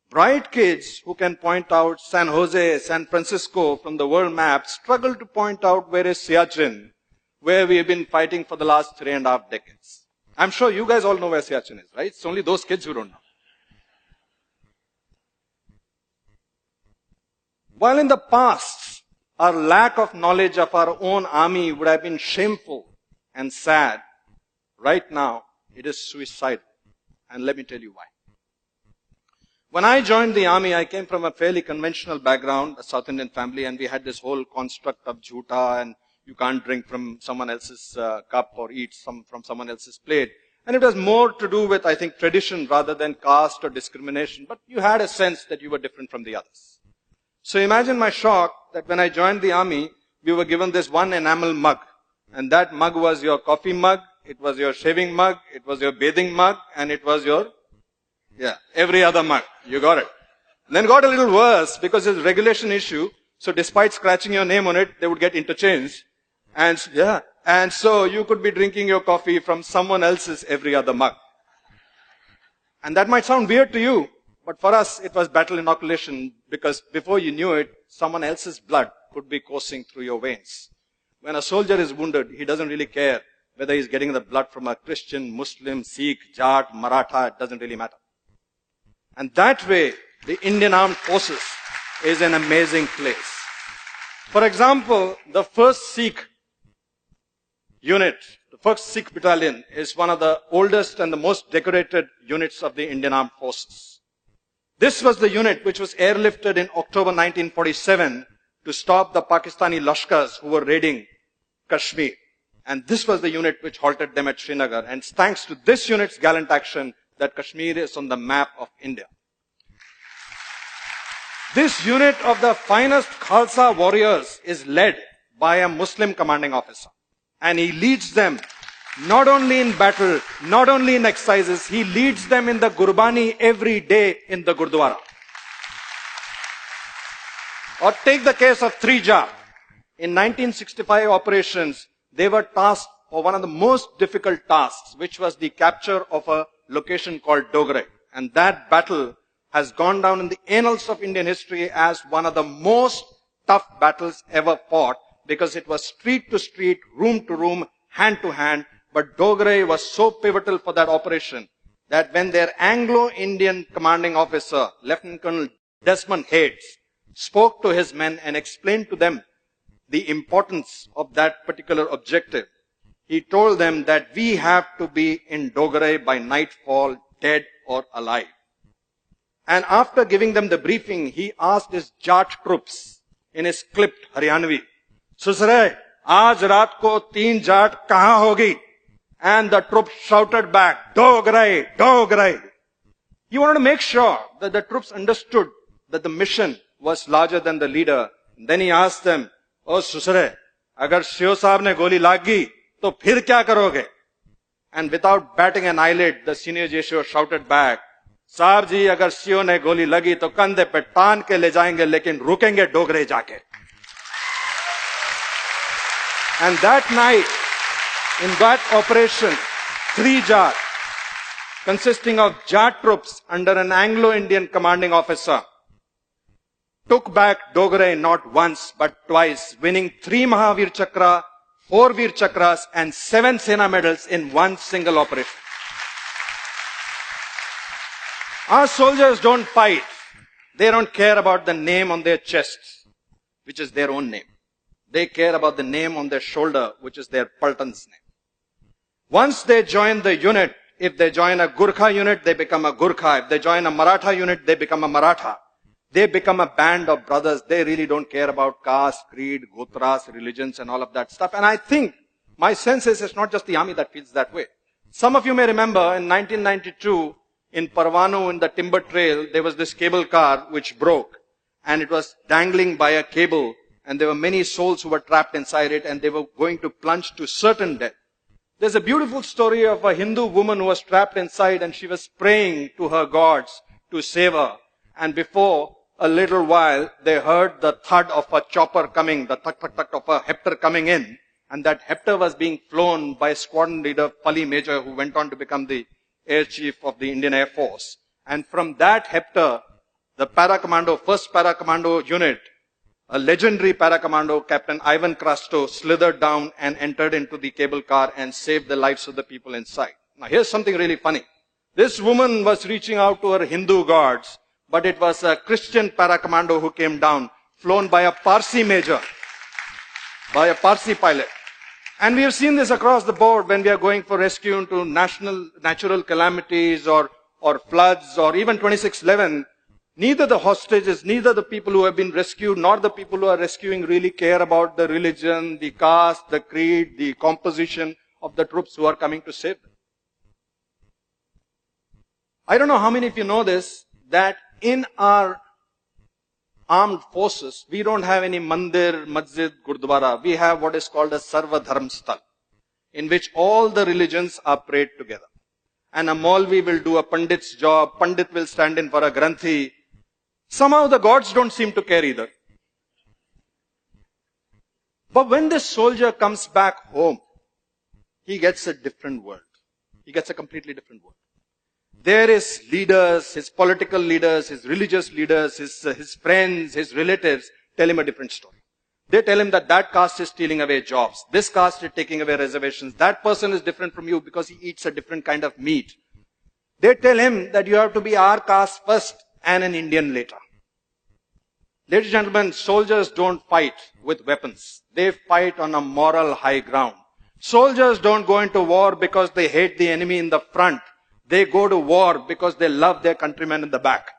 Bright kids who can point out San Jose, San Francisco from the world map struggle to point out where is Siachen, where we have been fighting for the last 3.5 decades. I'm sure you guys all know where Siachen is, right? It's only those kids who don't know. While in the past, our lack of knowledge of our own army would have been shameful and sad, right now it is suicidal. And let me tell you why. When I joined the army, I came from a fairly conventional background, a South Indian family, and we had this whole construct of jhuta and you can't drink from someone else's cup or eat from someone else's plate. And it was more to do with, I think, tradition rather than caste or discrimination. But you had a sense that you were different from the others. So imagine my shock that when I joined the army, we were given this one enamel mug. And that mug was your coffee mug, it was your shaving mug, it was your bathing mug, and it was your, every other mug. You got it. And then it got a little worse because it's a regulation issue. So despite scratching your name on it, they would get interchanged. And so you could be drinking your coffee from someone else's every other mug. And that might sound weird to you, but for us it was battle inoculation because before you knew it, someone else's blood could be coursing through your veins. When a soldier is wounded, he doesn't really care whether he's getting the blood from a Christian, Muslim, Sikh, Jat, Maratha, it doesn't really matter. And that way, the Indian Armed Forces is an amazing place. For example, the 1st Sikh unit, the 1st Sikh battalion is one of the oldest and the most decorated units of the Indian Armed Forces. This was the unit which was airlifted in October 1947 to stop the Pakistani Lashkars who were raiding Kashmir. And this was the unit which halted them at Srinagar. And it's thanks to this unit's gallant action that Kashmir is on the map of India. This unit of the finest Khalsa warriors is led by a Muslim commanding officer. And he leads them not only in battle, not only in exercises, he leads them in the Gurbani every day in the Gurdwara. Or take the case of 3Jar. In 1965 operations, they were tasked for one of the most difficult tasks, which was the capture of a location called Dogre. And that battle has gone down in the annals of Indian history as one of the most tough battles ever fought because it was street to street, room to room, hand to hand. But Dogre was so pivotal for that operation that when their Anglo-Indian commanding officer, Lieutenant Colonel Desmond Hayes, spoke to his men and explained to them the importance of that particular objective, he told them that we have to be in Dogre by nightfall, dead or alive. And after giving them the briefing, he asked his Jat troops in his clipped Haryanvi, Susre, aaj raat ko 3 Jat kahan hogi? And the troops shouted back, Dogre, Dogre. He wanted to make sure that the troops understood that the mission was larger than the leader. And then he asked them, Oh Susre, agar Shio Saab ne goli lagi, to phir kya karoge? And without batting an eyelid, the senior Jesho shouted back, Saab ji, agar Shio ne goli lagi, to kandhe pe taan ke le jayenge, lekin rukenge Dogre jaake. And that night, in that operation, 3Jar, consisting of Jat troops under an Anglo-Indian commanding officer, took back Dogre not once but twice, winning 3 Mahavir Chakra, 4 Veer Chakras and 7 Sena medals in one single operation. Our soldiers don't fight. They don't care about the name on their chests, which is their own name. They care about the name on their shoulder, which is their Paltan's name. Once they join the unit, if they join a Gurkha unit, they become a Gurkha. If they join a Maratha unit, they become a Maratha. They become a band of brothers. They really don't care about caste, creed, gotras, religions and all of that stuff. And I think my sense is it's not just the army that feels that way. Some of you may remember in 1992 in Parvanu in the timber trail, there was this cable car which broke and it was dangling by a cable and there were many souls who were trapped inside it and they were going to plunge to certain death. There's a beautiful story of a Hindu woman who was trapped inside and she was praying to her gods to save her. And before a little while, they heard the thud of a chopper coming, the thud of a Hector coming in. And that Hector was being flown by squadron leader Pali Major, who went on to become the air chief of the Indian Air Force. And from that Hector, the para-commando, first para-commando unit, a legendary para-commando, Captain Ivan Krasto, slithered down and entered into the cable car and saved the lives of the people inside. Now here's something really funny. This woman was reaching out to her Hindu guards, but it was a Christian para-commando who came down, flown by a Parsi major, by a Parsi pilot. And we have seen this across the board when we are going for rescue into natural calamities or floods or even 2611. Neither the hostages, neither the people who have been rescued, nor the people who are rescuing really care about the religion, the caste, the creed, the composition of the troops who are coming to save them. I don't know how many of you know this, that in our armed forces, we don't have any mandir, masjid, gurdwara. We have what is called a Sarva Dharm Sthal, in which all the religions are prayed together. And a Maulvi will do a Pandit's job, Pandit will stand in for a Granthi. Somehow the gods don't seem to care either. But when this soldier comes back home, he gets a different world. He gets a completely different world. There his leaders, his political leaders, his religious leaders, his friends, his relatives tell him a different story. They tell him that caste is stealing away jobs. This caste is taking away reservations. That person is different from you because he eats a different kind of meat. They tell him that you have to be our caste first and an Indian later. Ladies and gentlemen, soldiers don't fight with weapons. They fight on a moral high ground. Soldiers don't go into war because they hate the enemy in the front. They go to war because they love their countrymen in the back.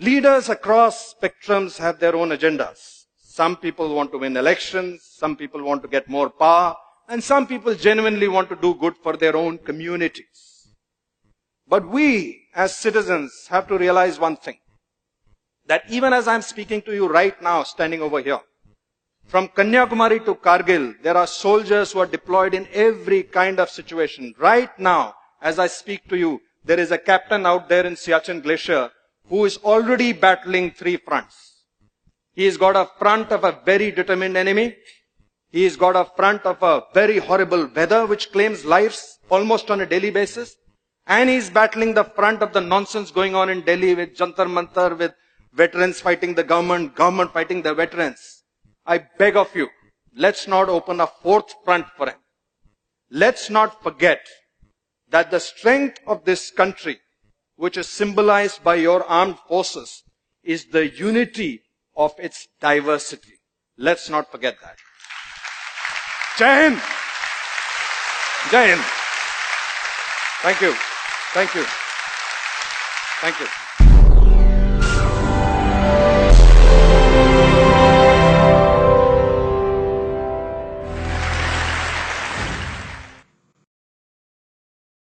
Leaders across spectrums have their own agendas. Some people want to win elections, some people want to get more power, and some people genuinely want to do good for their own communities. But we, as citizens, have to realize one thing. That even as I'm speaking to you right now, standing over here, from Kanyakumari to Kargil, there are soldiers who are deployed in every kind of situation. Right now, as I speak to you, there is a captain out there in Siachen Glacier who is already battling 3 fronts. He's got a front of a very determined enemy. He's got a front of a very horrible weather which claims lives almost on a daily basis. And he's battling the front of the nonsense going on in Delhi with Jantar Mantar, with veterans fighting the government, government fighting the veterans. I beg of you, let's not open a 4th front for him. Let's not forget that the strength of this country, which is symbolized by your armed forces, is the unity of its diversity. Let's not forget that. Jai Hind! Jai Hind! Thank you. Thank you. Thank you.